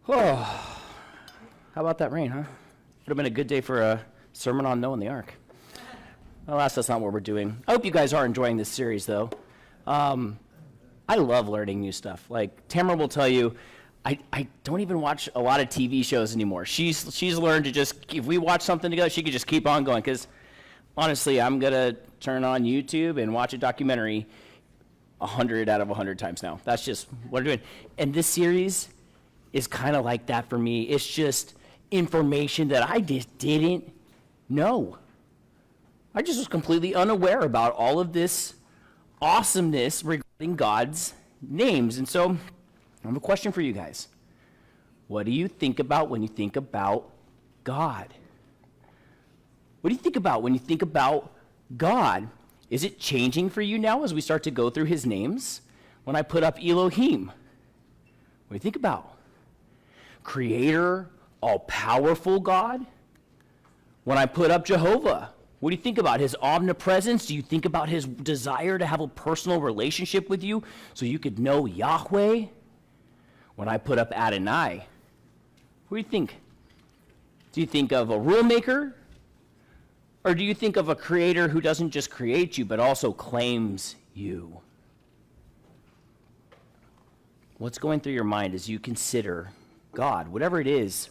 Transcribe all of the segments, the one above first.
Oh, how about that rain, huh? Would have been a good day for a sermon on Noah and the Ark. Alas, that's not what we're doing. I hope you guys are enjoying this series, though. I love learning new stuff. Like, Tamara will tell you, I don't even watch a lot of TV shows anymore. She's learned to just, if we watch something together, she could just keep on going. Because, honestly, I'm going to turn on YouTube and watch a documentary 100 out of 100 times now. That's just what I'm doing. And this series is kind of like that for me. It's just information that I just didn't know. I just was completely unaware about all of this awesomeness regarding God's names. And so I have a question for you guys. What do you think about when you think about God? What do you think about when you think about God? Is it changing for you now as we start to go through his names? When I put up Elohim, what do you think about? Creator, all-powerful God? When I put up Jehovah, what do you think about? His omnipresence? Do you think about his desire to have a personal relationship with you so you could know Yahweh? When I put up Adonai, what do you think? Do you think of a rule maker? Or do you think of a creator who doesn't just create you, but also claims you? What's going through your mind as you consider God? Whatever it is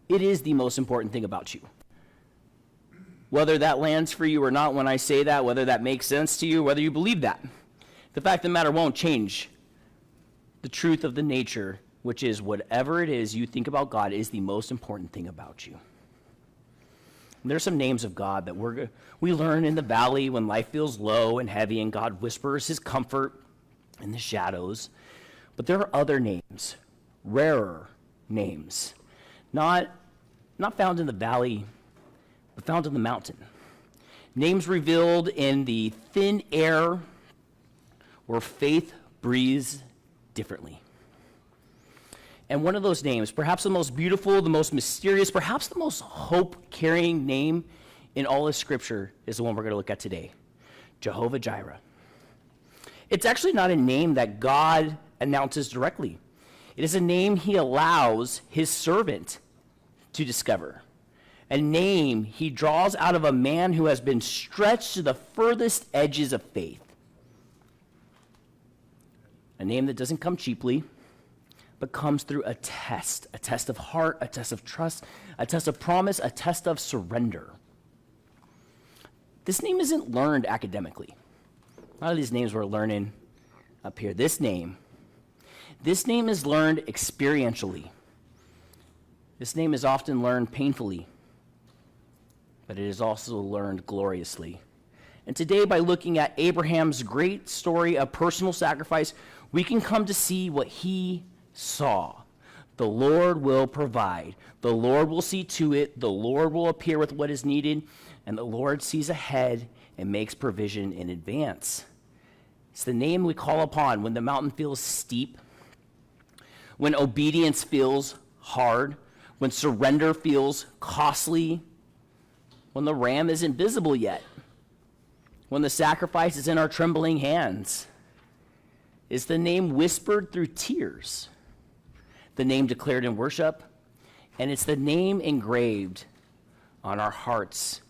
the most important thing about you. Whether that lands for you or not when I say that, whether that makes sense to you, whether you believe that, the fact of the matter won't change the truth of the nature, which is whatever it is you think about God is the most important thing about you. And there's some names of God that we learn in the valley when life feels low and heavy and God whispers his comfort in the shadows. But there are other names, rarer names, not found in the valley, but found in the mountain. Names revealed in the thin air where faith breathes differently. And one of those names, perhaps the most beautiful, the most mysterious, perhaps the most hope-carrying name in all of Scripture is the one we're going to look at today, Jehovah Jireh. It's actually not a name that God announces directly. It is a name he allows his servant to discover. A name he draws out of a man who has been stretched to the furthest edges of faith. A name that doesn't come cheaply, but comes through a test of heart, a test of trust, a test of promise, a test of surrender. This name isn't learned academically. A lot of these names we're learning up here. This name is learned experientially. This name is often learned painfully, but it is also learned gloriously. And today, by looking at Abraham's great story of personal sacrifice, we can come to see what he saw. The Lord will provide. The Lord will see to it. The Lord will appear with what is needed, and the Lord sees ahead and makes provision in advance. It's the name we call upon when the mountain feels steep, when obedience feels hard, when surrender feels costly, when the ram isn't visible yet, when the sacrifice is in our trembling hands. It's the name whispered through tears, the name declared in worship, and it's the name engraved on our hearts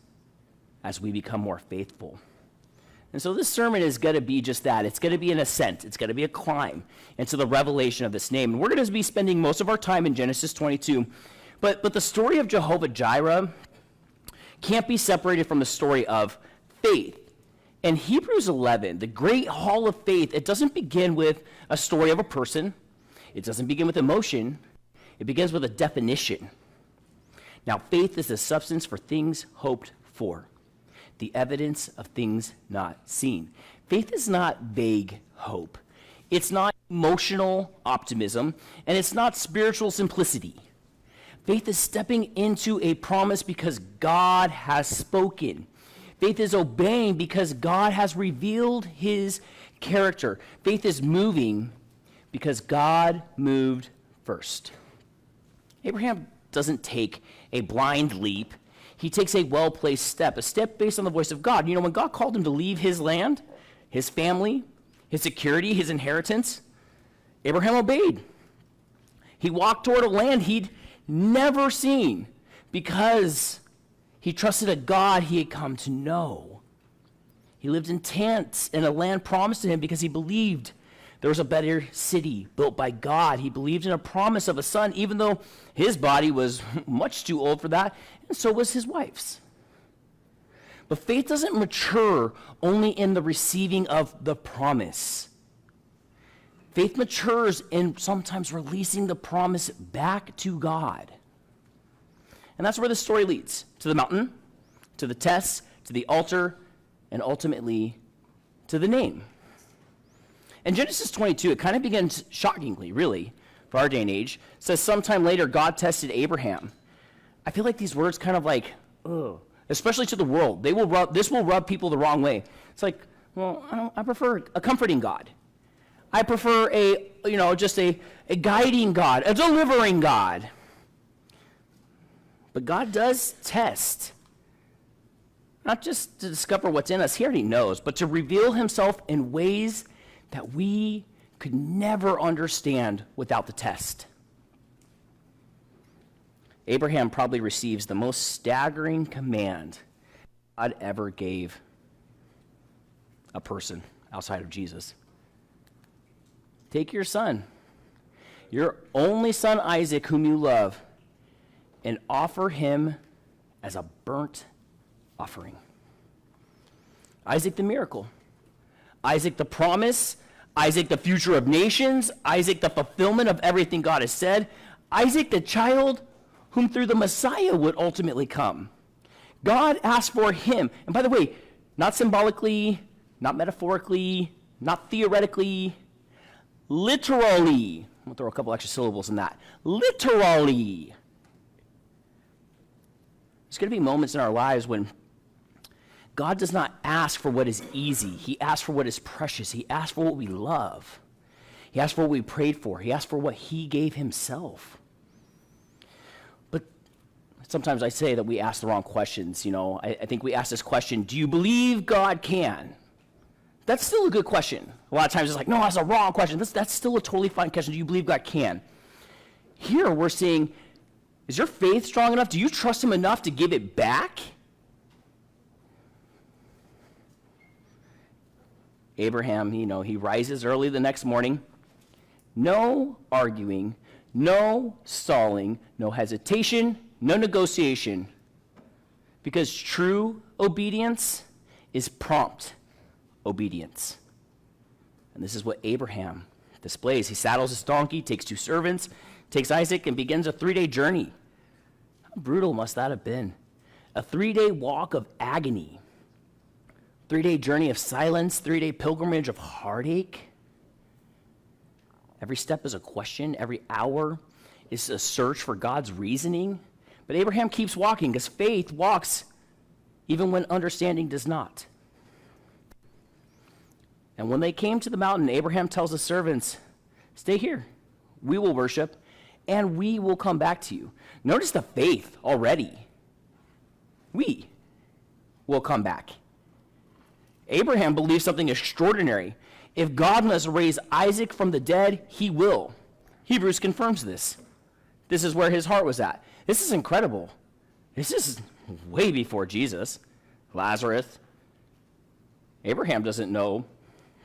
as we become more faithful. And so this sermon is going to be just that. It's going to be an ascent. It's going to be a climb into the revelation of this name. And we're going to be spending most of our time in Genesis 22. But the story of Jehovah Jireh can't be separated from the story of faith. In Hebrews 11, the great hall of faith, it doesn't begin with a story of a person. It doesn't begin with emotion. It begins with a definition. Now, faith is the substance for things hoped for, the evidence of things not seen. Faith is not vague hope. It's not emotional optimism, and it's not spiritual simplicity. Faith is stepping into a promise because God has spoken. Faith is obeying because God has revealed his character. Faith is moving because God moved first. Abraham doesn't take a blind leap. He takes a well-placed step, a step based on the voice of God. You know, when God called him to leave his land, his family, his security, his inheritance, Abraham obeyed. He walked toward a land he'd never seen because he trusted a God he had come to know. He lived in tents in a land promised to him because he believed there was a better city built by God. He believed in a promise of a son, even though his body was much too old for that, and so was his wife's. But faith doesn't mature only in the receiving of the promise. Faith matures in sometimes releasing the promise back to God. And that's where the story leads, to the mountain, to the test, to the altar, and ultimately to the name. In Genesis 22, it kind of begins shockingly, really, for our day and age. It says sometime later, God tested Abraham. I feel like these words kind of like, ugh, especially to the world. This will rub people the wrong way. It's like, well, I prefer a comforting God. I prefer just a guiding God, a delivering God. But God does test, not just to discover what's in us, he already knows, but to reveal himself in ways that we could never understand without the test. Abraham probably receives the most staggering command God ever gave a person outside of Jesus. Take your son, your only son Isaac, whom you love, and offer him as a burnt offering. Isaac the miracle. Isaac the promise. Isaac the future of nations. Isaac the fulfillment of everything God has said. Isaac the child whom through the Messiah would ultimately come. God asked for him. And by the way, not symbolically, not metaphorically, not theoretically, literally. I'm going to throw a couple extra syllables in that. Literally. There's going to be moments in our lives when God does not ask for what is easy. He asks for what is precious. He asks for what we love. He asks for what we prayed for. He asks for what he gave himself. But sometimes I say that we ask the wrong questions. I think we ask this question, do you believe God can? That's still a good question. A lot of times it's like, no, that's a wrong question. That's still a totally fine question. Do you believe God can? Here we're saying, is your faith strong enough? Do you trust him enough to give it back? Abraham, he rises early the next morning. No arguing, no stalling, no hesitation, no negotiation. Because true obedience is prompt obedience. And this is what Abraham displays. He saddles his donkey, takes 2 servants, takes Isaac, and begins a 3-day journey. How brutal must that have been? A 3-day walk of agony. 3-day journey of silence, 3-day pilgrimage of heartache. Every step is a question. Every hour is a search for God's reasoning. But Abraham keeps walking because faith walks even when understanding does not. And when they came to the mountain, Abraham tells the servants, stay here. We will worship, and we will come back to you. Notice the faith already. We will come back. Abraham believes something extraordinary. If God must raise Isaac from the dead, he will. Hebrews confirms this. This is where his heart was at. This is incredible. This is way before Jesus, Lazarus. Abraham doesn't know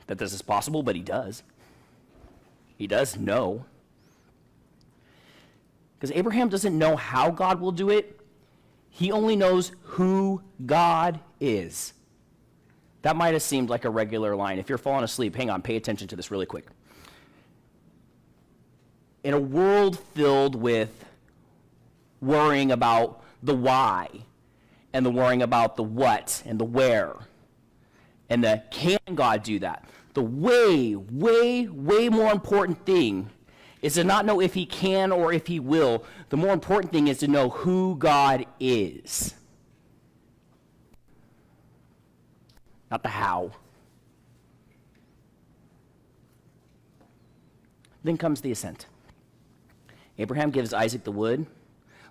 that this is possible, but he does. He does know. Because Abraham doesn't know how God will do it. He only knows who God is. That might have seemed like a regular line. If you're falling asleep, hang on, pay attention to this really quick. In a world filled with worrying about the why, and the worrying about the what and the where, and the can God do that, the way, way, way more important thing is to not know if he can or if he will. The more important thing is to know who God is. Not the how. Then comes the ascent. Abraham gives Isaac the wood,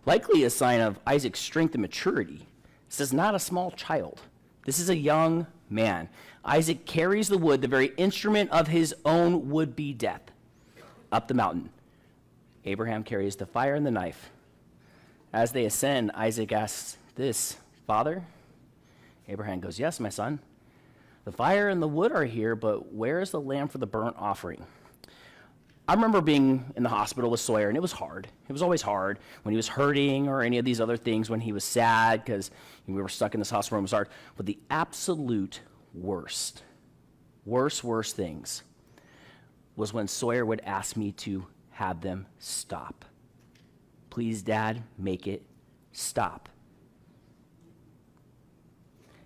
likely a sign of Isaac's strength and maturity. This is not a small child. This is a young man. Isaac carries the wood, the very instrument of his own would-be death, up the mountain. Abraham carries the fire and the knife. As they ascend, Isaac asks this, Father? Abraham goes, yes, my son. The fire and the wood are here, but where is the lamb for the burnt offering? I remember being in the hospital with Sawyer, and it was hard. It was always hard when he was hurting or any of these other things, when he was sad because we were stuck in this hospital room. It was hard. But the absolute worst things was when Sawyer would ask me to have them stop. Please, Dad, make it stop.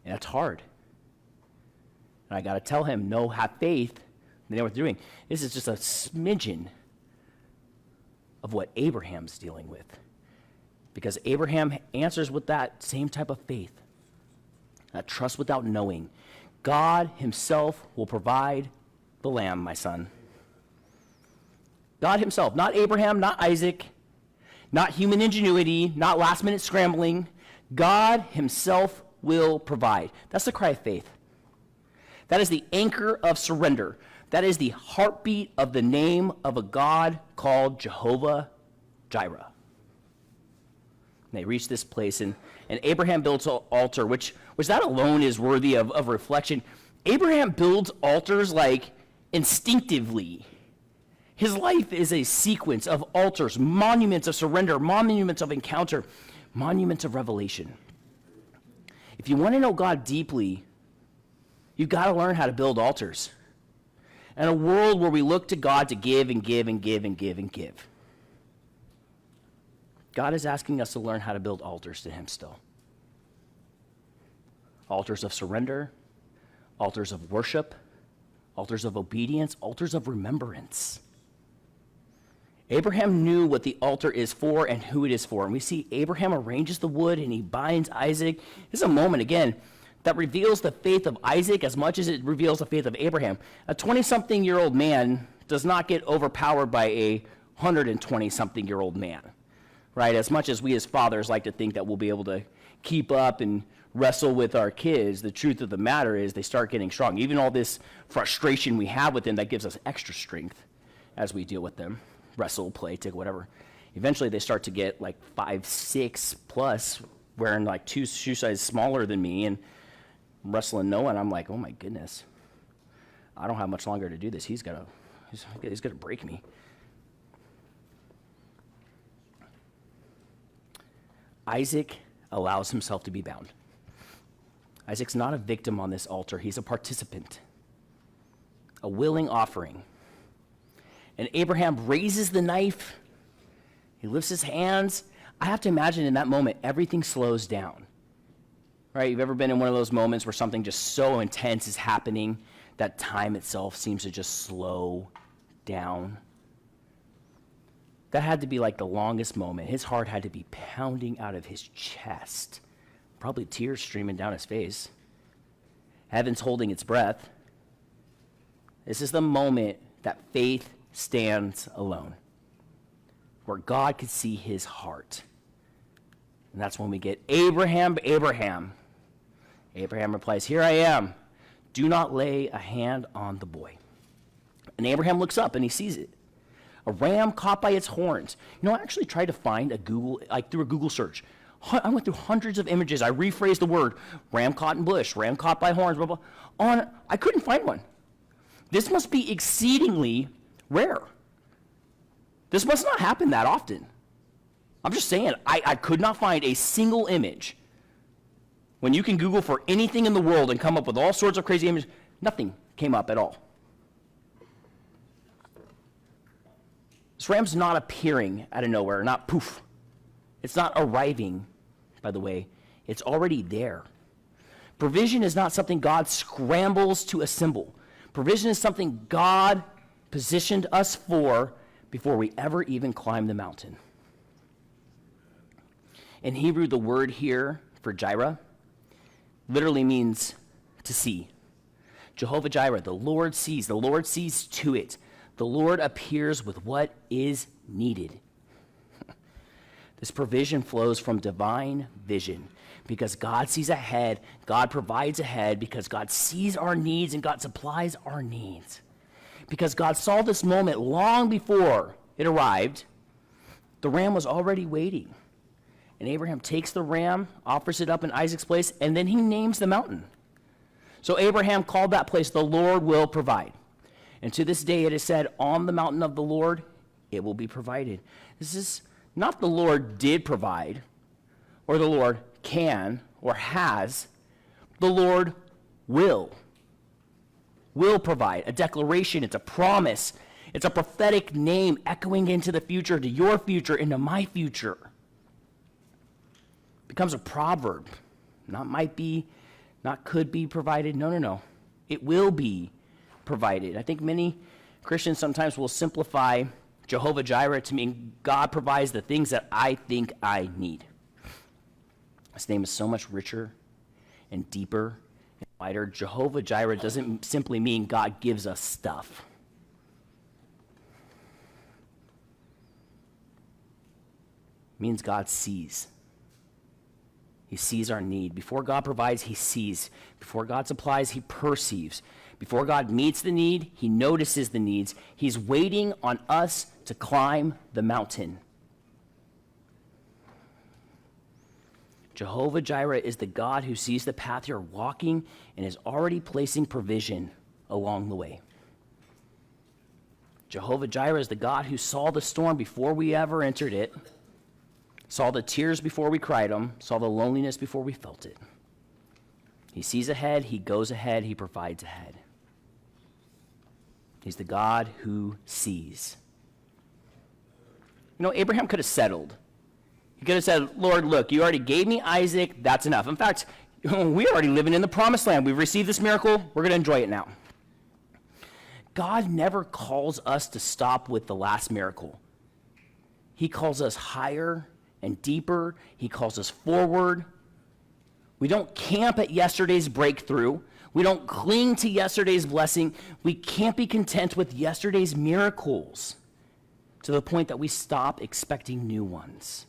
And it's hard. And I got to tell him, no, have faith. They know what they're doing. This is just a smidgen of what Abraham's dealing with. Because Abraham answers with that same type of faith, that trust without knowing. God himself will provide the lamb, my son. God himself, not Abraham, not Isaac, not human ingenuity, not last-minute scrambling. God himself will provide. That's the cry of faith. That is the anchor of surrender. That is the heartbeat of the name of a God called Jehovah Jireh. And they reach this place, and Abraham builds an altar, which that alone is worthy of reflection. Abraham builds altars like instinctively. His life is a sequence of altars, monuments of surrender, monuments of encounter, monuments of revelation. If you want to know God deeply, you've got to learn how to build altars. In a world where we look to God to give and give and give and give and give, God is asking us to learn how to build altars to him still. Altars of surrender, altars of worship, altars of obedience, altars of remembrance. Abraham knew what the altar is for and who it is for. And we see Abraham arranges the wood and he binds Isaac. This is a moment, again, that reveals the faith of Isaac as much as it reveals the faith of Abraham. A 20-something-year-old man does not get overpowered by a 120-something-year-old man, right? As much as we as fathers like to think that we'll be able to keep up and wrestle with our kids, the truth of the matter is they start getting strong. Even all this frustration we have with them, that gives us extra strength as we deal with them. Wrestle, play, tick, whatever. Eventually they start to get like 5, 6 plus, wearing like 2 shoe sizes smaller than me, and wrestling Noah, and I'm like, oh my goodness, I don't have much longer to do this. He's gonna break me. Isaac allows himself to be bound. Isaac's not a victim on this altar. He's a participant, a willing offering. And Abraham raises the knife. He lifts his hands. I have to imagine in that moment, everything slows down. Right? You've ever been in one of those moments where something just so intense is happening that time itself seems to just slow down? That had to be like the longest moment. His heart had to be pounding out of his chest. Probably tears streaming down his face. Heaven's holding its breath. This is the moment that faith stands alone, where God could see his heart. And that's when we get Abraham, Abraham. Abraham replies, here I am. Do not lay a hand on the boy. And Abraham looks up and he sees it. A ram caught by its horns. You know, I actually tried to find through a Google search. I went through hundreds of images. I rephrased the word, ram caught in bush, ram caught by horns, blah, blah. I couldn't find one. This must be exceedingly rare. This must not happen that often. I'm just saying, I could not find a single image. When you can Google for anything in the world and come up with all sorts of crazy images, nothing came up at all. This ram's not appearing out of nowhere, not poof. It's not arriving, by the way. It's already there. Provision is not something God scrambles to assemble. Provision is something God positioned us for before we ever even climb the mountain. In Hebrew, the word here for Jireh literally means to see. Jehovah Jireh, the Lord sees to it. The Lord appears with what is needed. This provision flows from divine vision because God sees ahead, God provides ahead, because God sees our needs and God supplies our needs. Because God saw this moment long before it arrived, The ram was already waiting. And Abraham takes the ram, offers it up in Isaac's place, and then he names the mountain. So Abraham called that place, the Lord will provide. And to this day it is said, on the mountain of the Lord, it will be provided. This is not the Lord did provide, or the Lord can, or has. The Lord will provide. A declaration, it's a promise. It's a prophetic name echoing into the future, to your future, into my future. It becomes a proverb. Not might be, not could be provided. No. It will be provided. I think many Christians sometimes will simplify Jehovah Jireh to mean God provides the things that I think I need. This name is so much richer and deeper and wider. Jehovah Jireh doesn't simply mean God gives us stuff. It means God sees. He sees our need. Before God provides, he sees. Before God supplies, he perceives. Before God meets the need, he notices the needs. He's waiting on us to climb the mountain. Jehovah Jireh is the God who sees the path you're walking and is already placing provision along the way. Jehovah Jireh is the God who saw the storm before we ever entered it, saw the tears before we cried them, saw the loneliness before we felt it. He sees ahead, he goes ahead, he provides ahead. He's the God who sees. You know, Abraham could have settled. He could have said, Lord, look, you already gave me Isaac, that's enough. In fact, we're already living in the promised land. We've received this miracle, we're going to enjoy it now. God never calls us to stop with the last miracle. He calls us higher and deeper. He calls us forward. We don't camp at yesterday's breakthrough. We don't cling to yesterday's blessing. We can't be content with yesterday's miracles to the point that we stop expecting new ones.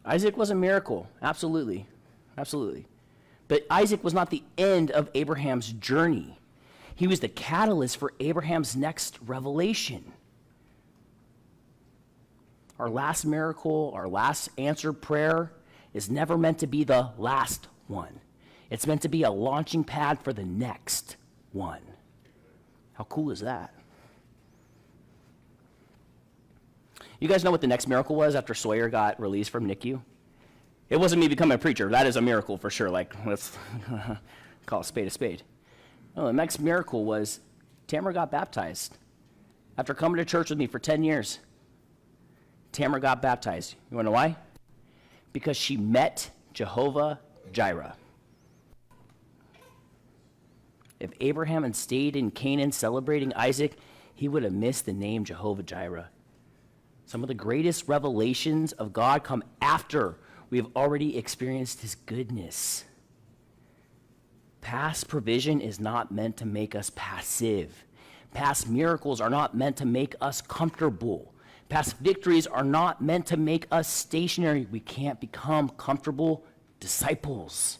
Isaac was a miracle, absolutely. But Isaac was not the end of Abraham's journey. He was the catalyst for Abraham's next revelation. Our last miracle, our last answered prayer is never meant to be the last one. It's meant to be a launching pad for the next one. How cool is that? You guys know what the next miracle was after Sawyer got released from NICU? It wasn't me becoming a preacher. That is a miracle for sure. Like, let's call a spade a spade. No, the next miracle was Tamara got baptized. After coming to church with me for 10 years, Tamara got baptized. You want to know why? Because she met Jehovah Jireh. If Abraham had stayed in Canaan celebrating Isaac, he would have missed the name Jehovah Jireh. Some of the greatest revelations of God come after we have already experienced his goodness. Past provision is not meant to make us passive. Past miracles are not meant to make us comfortable. Past victories are not meant to make us stationary. We can't become comfortable disciples.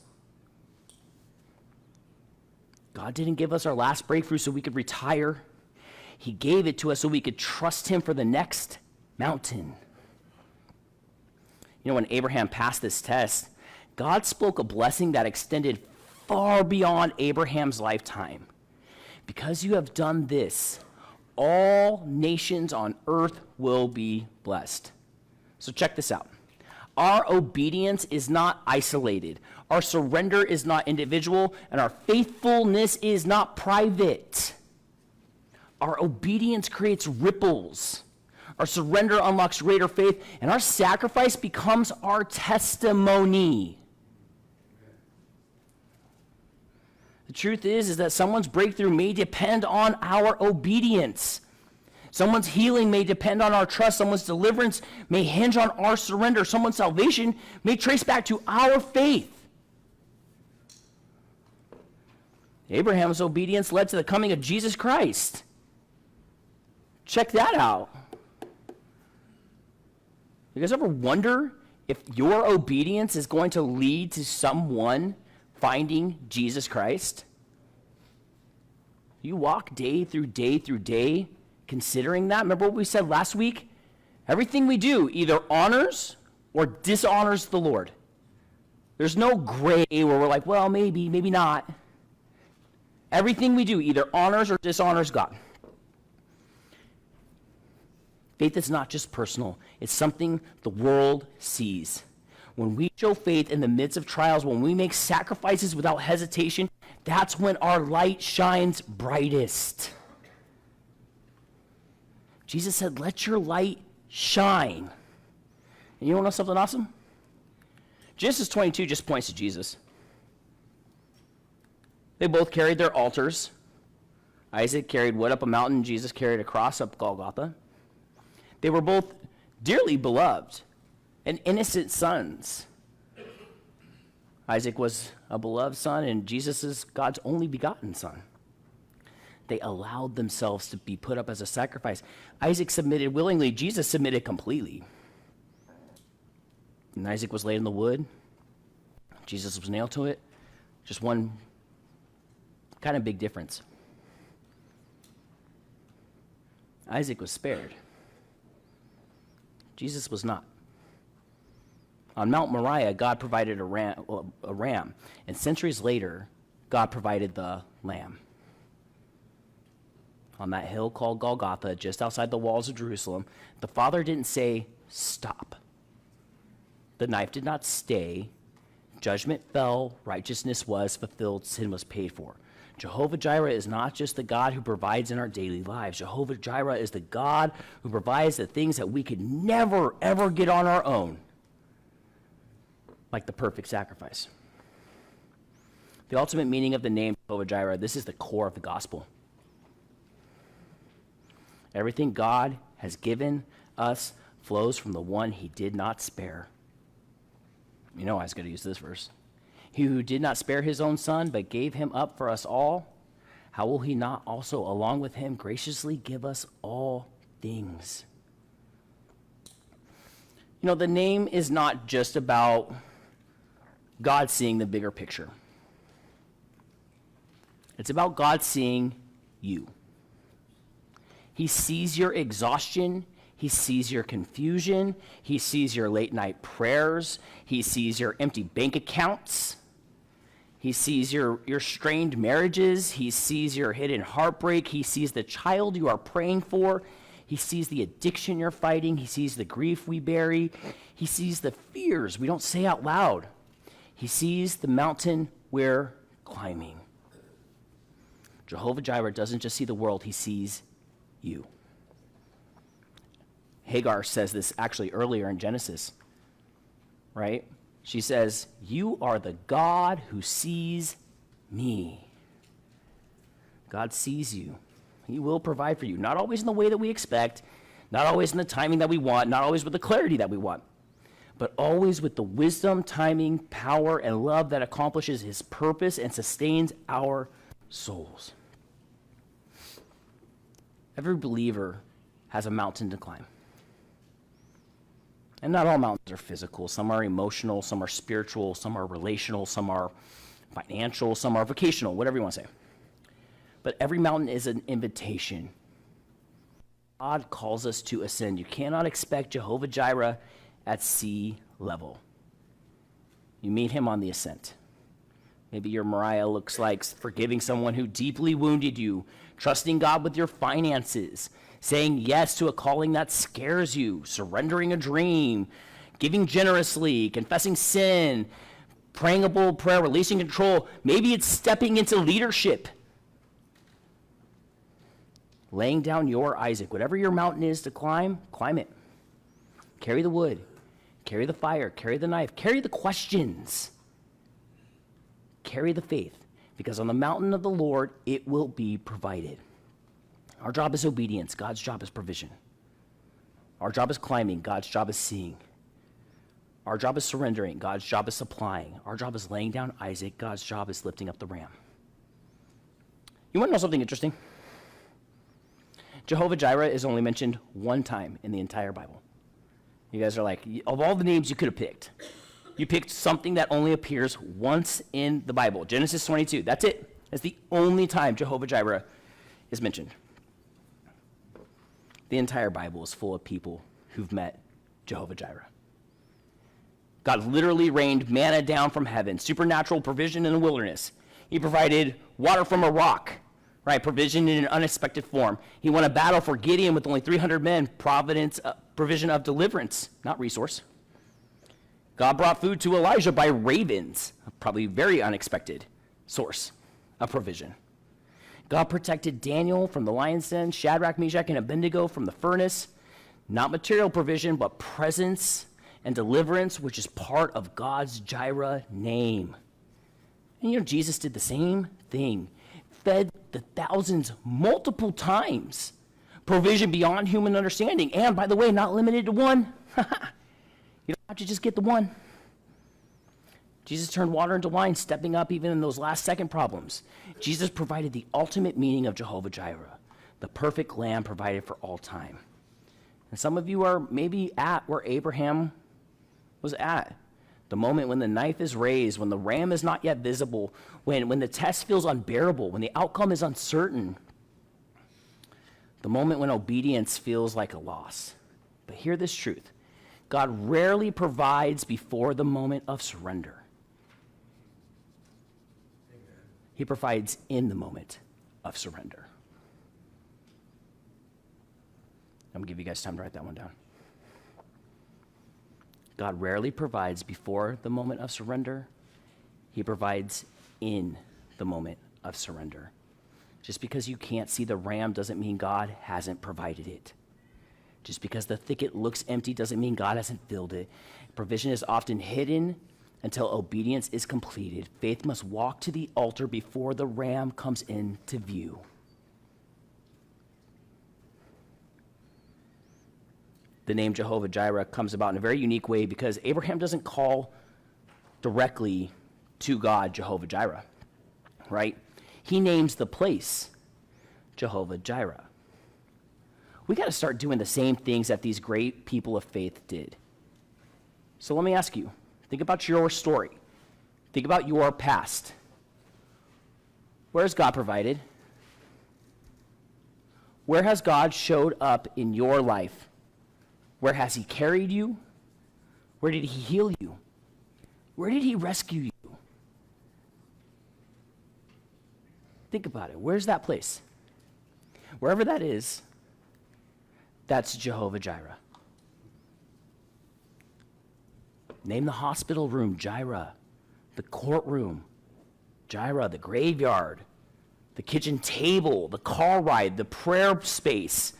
God didn't give us our last breakthrough so we could retire. He gave it to us so we could trust him for the next mountain. You know, when Abraham passed this test, God spoke a blessing that extended far beyond Abraham's lifetime. Because you have done this, all nations on earth will be blessed. So check this out. Our obedience is not isolated. Our surrender is not individual, and our faithfulness is not private. Our obedience creates ripples. Our surrender unlocks greater faith, and our sacrifice becomes our testimony. The truth is that someone's breakthrough may depend on our obedience. Someone's healing may depend on our trust. Someone's deliverance may hinge on our surrender. Someone's salvation may trace back to our faith. Abraham's obedience led to the coming of Jesus Christ. Check that out. You guys ever wonder if your obedience is going to lead to someone finding Jesus Christ? You walk day through day through day considering that. Remember what we said last week? Everything we do either honors or dishonors the Lord. There's no gray where we're like, well, maybe, maybe not. Everything we do either honors or dishonors God. Faith is not just personal. It's something the world sees. When we show faith in the midst of trials, when we make sacrifices without hesitation, that's when our light shines brightest. Jesus said, let your light shine. And you want to know something awesome? Genesis 22 just points to Jesus. They both carried their altars. Isaac carried wood up a mountain. Jesus carried a cross up Golgotha. They were both dearly beloved and innocent sons. Isaac was a beloved son, and Jesus is God's only begotten son. They allowed themselves to be put up as a sacrifice. Isaac submitted willingly. Jesus submitted completely. And Isaac was laid in the wood. Jesus was nailed to it. Just one kind of big difference. Isaac was spared. Jesus was not. On Mount Moriah, God provided a ram, and centuries later, God provided the lamb. On that hill called Golgotha, just outside the walls of Jerusalem, the Father didn't say, stop. The knife did not stay. Judgment fell, righteousness was fulfilled, sin was paid for. Jehovah Jireh is not just the God who provides in our daily lives. Jehovah Jireh is the God who provides the things that we could never, ever get on our own, like the perfect sacrifice. The ultimate meaning of the name Jehovah Jireh, this is the core of the gospel. Everything God has given us flows from the one he did not spare. You know I was going to use this verse. He who did not spare his own son, but gave him up for us all, how will he not also, along with him, graciously give us all things? You know, the name is not just about God seeing the bigger picture. It's about God seeing you. He sees your exhaustion. He sees your confusion. He sees your late night prayers. He sees your empty bank accounts. He sees your strained marriages. He sees your hidden heartbreak. He sees the child you are praying for. He sees the addiction you're fighting. He sees the grief we bury. He sees the fears we don't say out loud. He sees the mountain we're climbing. Jehovah Jireh doesn't just see the world, he sees you. Hagar says this actually earlier in Genesis, right? She says, you are the God who sees me. God sees you. He will provide for you. Not always in the way that we expect, not always in the timing that we want, not always with the clarity that we want, but always with the wisdom, timing, power, and love that accomplishes his purpose and sustains our souls. Every believer has a mountain to climb. And not all mountains are physical. Some are emotional, some are spiritual, some are relational, some are financial, some are vocational, whatever you want to say. But every mountain is an invitation. God calls us to ascend. You cannot expect Jehovah Jireh at sea level. You meet him on the ascent. Maybe your Moriah looks like forgiving someone who deeply wounded you, trusting God with your finances, saying yes to a calling that scares you, surrendering a dream, giving generously, confessing sin, praying a bold prayer, releasing control. Maybe it's stepping into leadership, laying down your Isaac. Whatever your mountain is to climb, climb it. Carry the wood, carry the fire, carry the knife, carry the questions. Carry the faith, because on the mountain of the Lord, it will be provided. Our job is obedience. God's job is provision. Our job is climbing. God's job is seeing. Our job is surrendering. God's job is supplying. Our job is laying down Isaac. God's job is lifting up the ram. You want to know something interesting? Jehovah Jireh is only mentioned one time in the entire Bible. You guys are like, of all the names you could have picked, you picked something that only appears once in the Bible. Genesis 22, that's it. That's the only time Jehovah Jireh is mentioned. The entire Bible is full of people who've met Jehovah Jireh. God literally rained manna down from heaven, supernatural provision in the wilderness. He provided water from a rock, right? Provision in an unexpected form. He won a battle for Gideon with only 300 men, provision of deliverance, not resource. God brought food to Elijah by ravens, probably very unexpected source of provision. God protected Daniel from the lion's den, Shadrach, Meshach, and Abednego from the furnace. Not material provision, but presence and deliverance, which is part of God's Jireh name. And Jesus did the same thing. Fed the thousands multiple times. Provision beyond human understanding. And by the way, not limited to one. You don't have to just get the one. Jesus turned water into wine, stepping up even in those last second problems. Jesus provided the ultimate meaning of Jehovah Jireh, the perfect lamb provided for all time. And some of you are maybe at where Abraham was at. The moment when the knife is raised, when the ram is not yet visible, when the test feels unbearable, when the outcome is uncertain. The moment when obedience feels like a loss. But hear this truth. God rarely provides before the moment of surrender. Amen. He provides in the moment of surrender. I'm going to give you guys time to write that one down. God rarely provides before the moment of surrender. He provides in the moment of surrender. Just because you can't see the ram doesn't mean God hasn't provided it. Just because the thicket looks empty doesn't mean God hasn't filled it. Provision is often hidden until obedience is completed. Faith must walk to the altar before the ram comes into view. The name Jehovah Jireh comes about in a very unique way because Abraham doesn't call directly to God Jehovah Jireh, right? He names the place Jehovah Jireh. We got to start doing the same things that these great people of faith did. So let me ask you, think about your story. Think about your past. Where has God provided? Where has God showed up in your life? Where has he carried you? Where did he heal you? Where did he rescue you? Think about it. Where's that place? Wherever that is, that's Jehovah Jireh. Name the hospital room, Jireh. The courtroom, Jireh. The graveyard, the kitchen table, the car ride, the prayer space,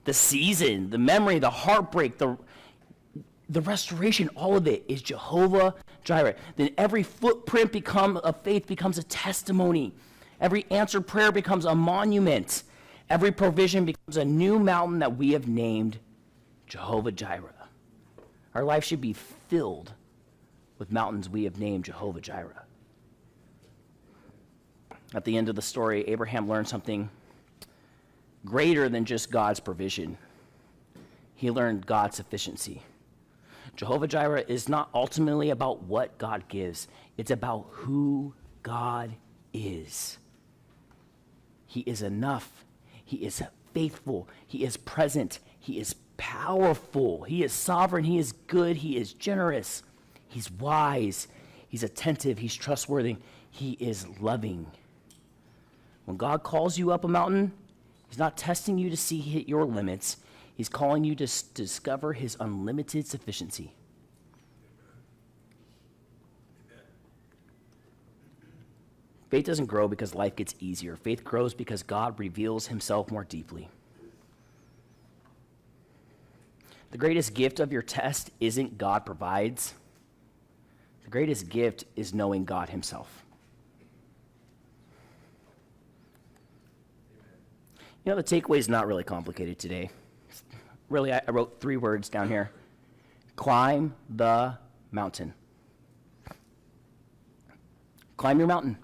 the season, the memory, the heartbreak, the restoration, all of it is Jehovah Jireh. Then every footprint of faith becomes a testimony. Every answered prayer becomes a monument. Every provision becomes a new mountain that we have named Jehovah Jireh. Our life should be filled with mountains we have named Jehovah Jireh. At the end of the story, Abraham learned something greater than just God's provision. He learned God's sufficiency. Jehovah Jireh is not ultimately about what God gives. It's about who God is. He is enough. He is faithful. He is present. He is powerful. He is sovereign. He is good. He is generous. He's wise. He's attentive. He's trustworthy. He is loving. When God calls you up a mountain, he's not testing you to see hit your limits. He's calling you to discover his unlimited sufficiency. Faith doesn't grow because life gets easier. Faith grows because God reveals himself more deeply. The greatest gift of your test isn't God provides. The greatest gift is knowing God himself. You know, the takeaway is not really complicated today. Really, I wrote 3 words down here. Climb the mountain. Climb your mountain.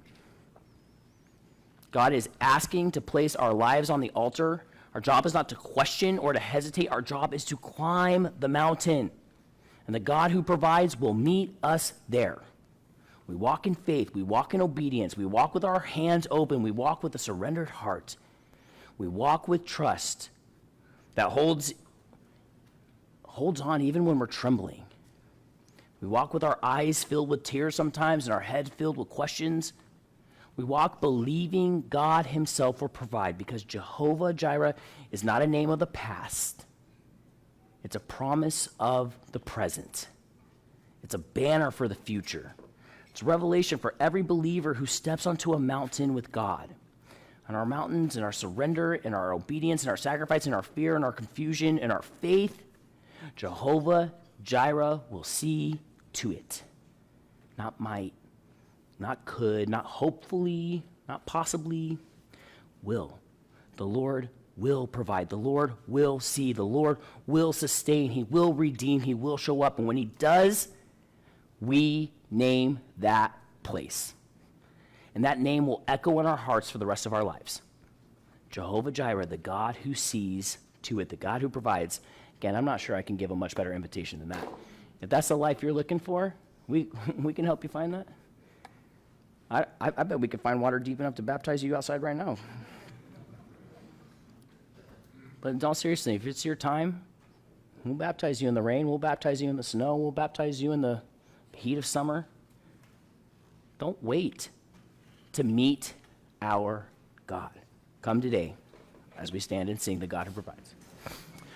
God is asking to place our lives on the altar. Our job is not to question or to hesitate. Our job is to climb the mountain. And the God who provides will meet us there. We walk in faith. We walk in obedience. We walk with our hands open. We walk with a surrendered heart. We walk with trust that holds holds on even when we're trembling. We walk with our eyes filled with tears sometimes and our head filled with questions. We walk believing God himself will provide, because Jehovah Jireh is not a name of the past. It's a promise of the present. It's a banner for the future. It's a revelation for every believer who steps onto a mountain with God. On our mountains, in our surrender, in our obedience, in our sacrifice, in our fear, in our confusion, in our faith, Jehovah Jireh will see to it. Not might, not could, not hopefully, not possibly, will. The Lord will provide. The Lord will see. The Lord will sustain. He will redeem. He will show up. And when he does, we name that place. And that name will echo in our hearts for the rest of our lives. Jehovah Jireh, the God who sees to it, the God who provides. Again, I'm not sure I can give a much better invitation than that. If that's the life you're looking for, we can help you find that. I bet we could find water deep enough to baptize you outside right now. But in all seriousness, if it's your time, we'll baptize you in the rain, we'll baptize you in the snow, we'll baptize you in the heat of summer. Don't wait to meet our God. Come today as we stand and sing the God who provides.